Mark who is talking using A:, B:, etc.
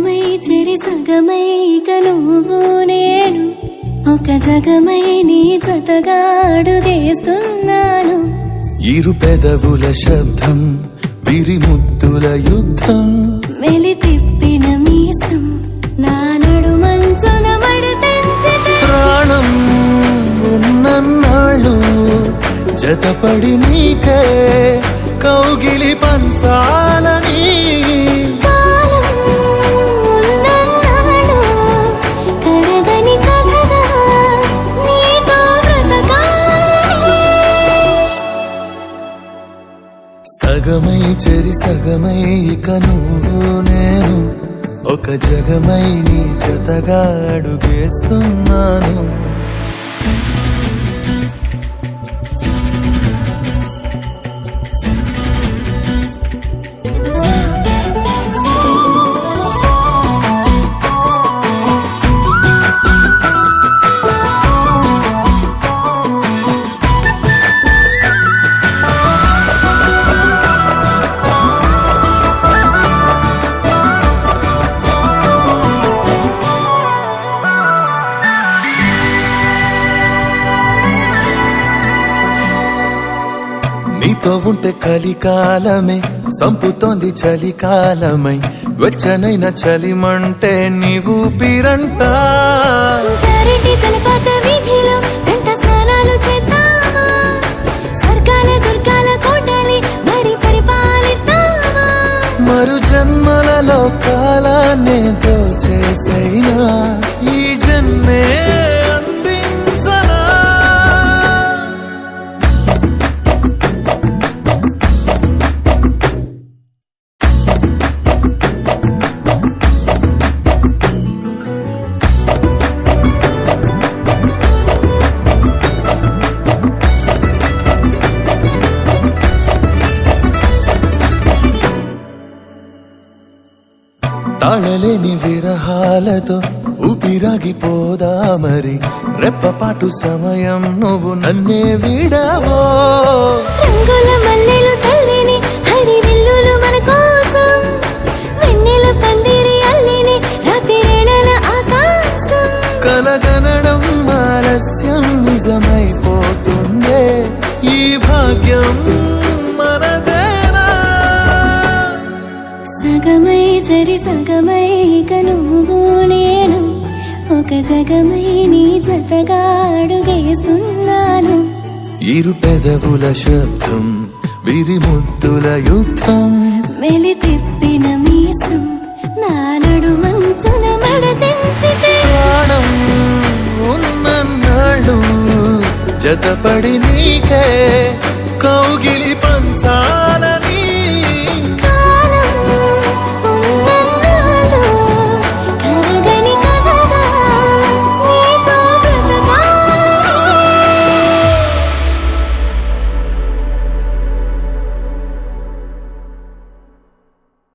A: సగమై చెరి సగమై ఇక నువ్వు నేను ఒక జగమై నీ జతగా అడుగేస్తున్నాను.
B: ఇరు పెదవుల శబ్దం విరి ముద్దుల యుద్ధం
A: మెలి తిప్పిన మీసం నా నడుమంచున మడతెంచితే
B: ప్రాణం ఉన్నన్నాళ్ళు జతపడి నీకే కౌగిలి పంచాలని సగమై చెరి సగమై ఇక నువ్వు నేను ఒక జగమై నీ జతగా అడుగేస్తున్నాను. నీతో ఉంటే కలికాలమే సంపుతోంది చలికాలమై వెచ్చనైన చలిమంటే నీవు పిరంట
A: జలపాత వీధిలో జంట స్నానాలు చేద్దామా స్వర్గాల దుర్గాల కోటలి మరి పరిపాలిద్దామా
B: మరు జన్మలలో కాలాన్నే దోచేసైనా ఈ జన్మే తాళలేని విరహాలతో ఊపిరాగిపోదా మరి రెప్పపాటు సమయం నువ్వు నన్నే విడవో
A: రంగుల మల్లెలు చల్లిని హరి విల్లులు మన కోసం వెన్నెల పందిరి అల్లిని రాత్రిరేళల ఆకాశం
B: కలగనడం ఆలస్యం నిజమైపోతుందే ఈ భాగ్యం మనదేనా
A: సగమై చెరి సగమై ఇక నువ్వు నేను ఒక జగమై నీ జతగా అడుగేస్తున్నాను.
B: ఇరు పెదవుల శబ్దం విరి ముద్దుల యుద్ధం
A: మెలి తిప్పిన మీసం నా నడుమంచున మడతెంచితే
B: ప్రాణం ఉన్నన్నాళ్ళు జతపడి నీకే కౌగిలి